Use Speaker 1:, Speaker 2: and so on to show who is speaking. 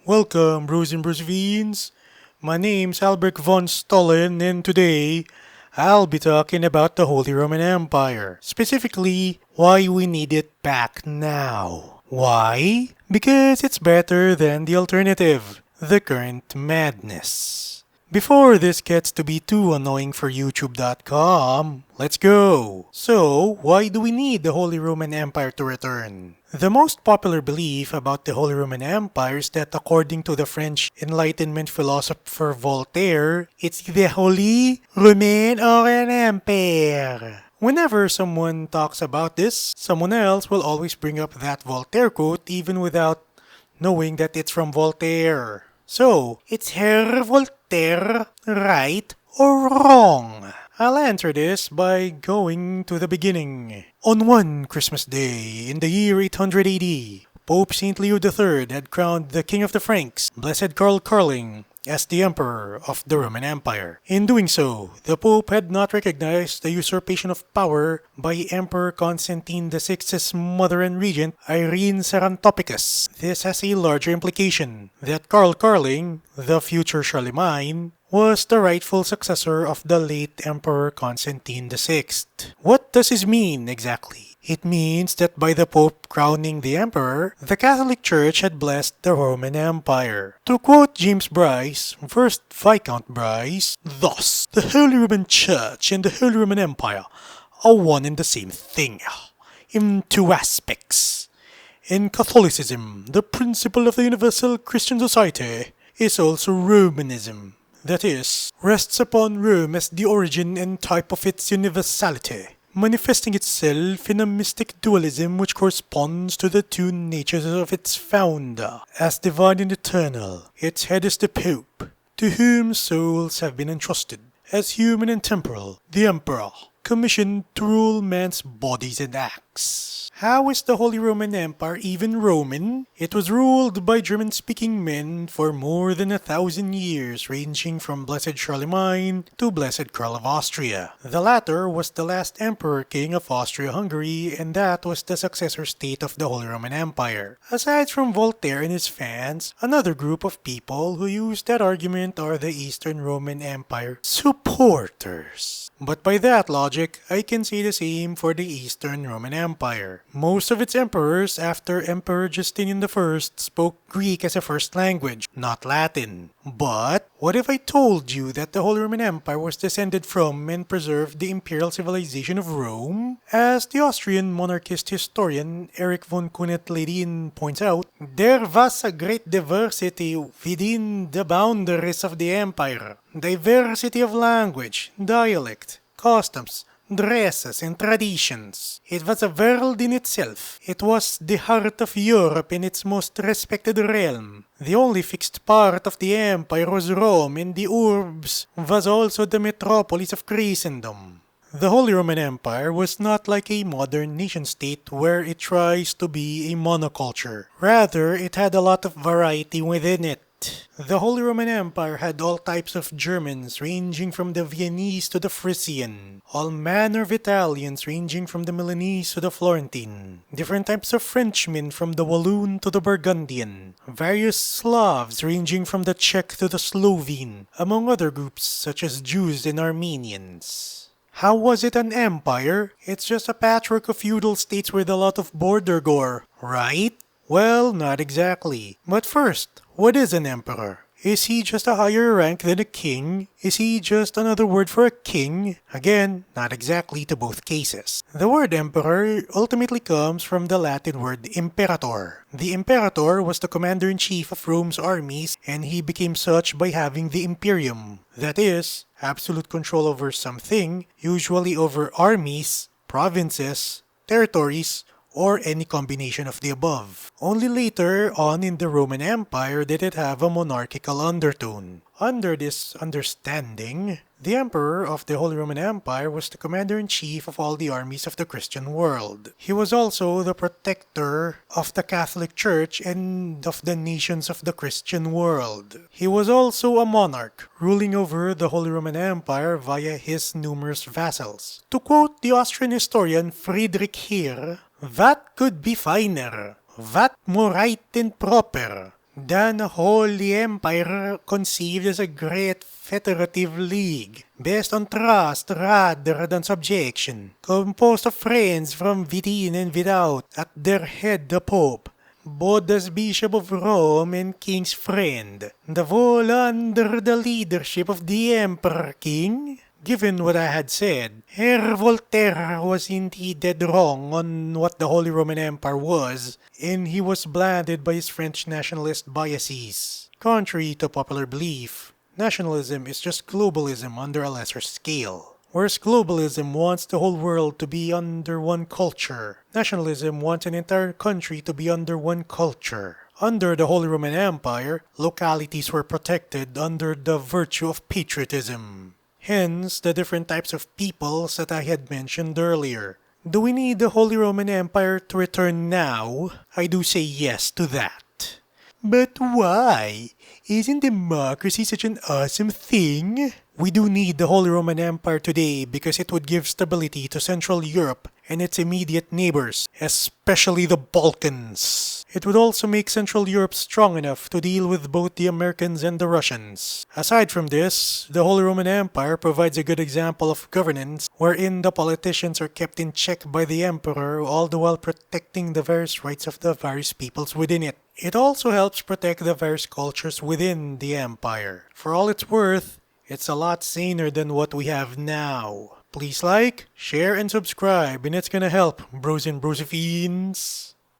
Speaker 1: Welcome, Bruce and Brucevines. My name's Albert von Stollen, and today I'll be talking about the Holy Roman Empire. Specifically, why we need it back now. Why? Because it's better than the alternative, the current madness. Before this gets to be too annoying for YouTube.com, let's go! So, why do we need the Holy Roman Empire to return? The most popular belief about the Holy Roman Empire is that according to the French Enlightenment philosopher Voltaire, it's the Holy Roman Empire. Whenever someone talks about this, someone else will always bring up that Voltaire quote even without knowing that it's from Voltaire. So, it's Herr Voltaire right or wrong? I'll answer this by going to the beginning. On one Christmas day in the year 800 AD, Pope Saint Leo III had crowned the King of the Franks, Blessed Karl Karling, as the Emperor of the Roman Empire. In doing so, the Pope had not recognized the usurpation of power by Emperor Constantine VI's mother and regent, Irene Sarantopicus. This has a larger implication, that Karl Karling, the future Charlemagne, was the rightful successor of the late Emperor Constantine VI. What does this mean exactly? It means that by the Pope crowning the Emperor, the Catholic Church had blessed the Roman Empire. To quote James Bryce, 1st Viscount Bryce, thus, the Holy Roman Church and the Holy Roman Empire are one and the same thing, in two aspects. In Catholicism, the principle of the universal Christian society is also Romanism. That is, rests upon Rome as the origin and type of its universality, manifesting itself in a mystic dualism which corresponds to the two natures of its founder. As divine and eternal, its head is the Pope, to whom souls have been entrusted. As human and temporal, the Emperor, commissioned to rule man's bodies and acts. How is the Holy Roman Empire even Roman? It was ruled by German-speaking men for more than 1,000 years, ranging from Blessed Charlemagne to Blessed Karl of Austria. The latter was the last Emperor King of Austria-Hungary, and that was the successor state of the Holy Roman Empire. Aside from Voltaire and his fans, another group of people who use that argument are the Eastern Roman Empire supporters. But by that logic, I can say the same for the Eastern Roman Empire. Most of its emperors after Emperor Justinian I spoke Greek as a first language, not Latin. But what if I told you that the Holy Roman Empire was descended from and preserved the imperial civilization of Rome? As the Austrian monarchist historian Erich von Kuehnelt-Leddihn points out, there was a great diversity within the boundaries of the empire. Diversity of language, dialect, customs, dresses, and traditions. It was a world in itself. It was the heart of Europe in its most respected realm. The only fixed part of the empire was Rome, and the urbs was also the metropolis of Christendom. The Holy Roman Empire was not like a modern nation-state where it tries to be a monoculture. Rather, it had a lot of variety within it. The Holy Roman Empire had all types of Germans ranging from the Viennese to the Frisian, all manner of Italians ranging from the Milanese to the Florentine, different types of Frenchmen from the Walloon to the Burgundian, various Slavs ranging from the Czech to the Slovene, among other groups such as Jews and Armenians. How was it an empire? It's just a patchwork of feudal states with a lot of border gore, right? Well, not exactly. But first, what is an emperor? Is he just a higher rank than a king? Is he just another word for a king? Again, not exactly to both cases. The word emperor ultimately comes from the Latin word imperator. The imperator was the commander-in-chief of Rome's armies, and he became such by having the imperium. That is, absolute control over something, usually over armies, provinces, territories, or any combination of the above. Only later on in the Roman Empire did it have a monarchical undertone. Under this understanding, the emperor of the Holy Roman Empire was the commander-in-chief of all the armies of the Christian world. He was also the protector of the Catholic Church and of the nations of the Christian world. He was also a monarch, ruling over the Holy Roman Empire via his numerous vassals. To quote the Austrian historian Friedrich Heer, "What could be finer? What more right and proper The Holy Empire conceived as a great federative league based on trust rather than subjection, composed of friends from within and without, at their head the Pope, both as Bishop of Rome and King's friend, the whole under the leadership of the Emperor King. Given what I had said, Herr Voltaire was indeed dead wrong on what the Holy Roman Empire was, and he was blinded by his French nationalist biases. Contrary to popular belief, nationalism is just globalism under a lesser scale. Whereas globalism wants the whole world to be under one culture, nationalism wants an entire country to be under one culture. Under the Holy Roman Empire, localities were protected under the virtue of patriotism. Hence, the different types of peoples that I had mentioned earlier. Do we need the Holy Roman Empire to return now? I do say yes to that. But why? Isn't democracy such an awesome thing? We do need the Holy Roman Empire today because it would give stability to Central Europe and its immediate neighbors, especially the Balkans. It would also make Central Europe strong enough to deal with both the Americans and the Russians. Aside from this, the Holy Roman Empire provides a good example of governance wherein the politicians are kept in check by the emperor all the while protecting the various rights of the various peoples within it. It also helps protect the various cultures within the empire. For all it's worth, it's a lot saner than what we have now. Please like, share, and subscribe, and it's gonna help, bros and brosophiends.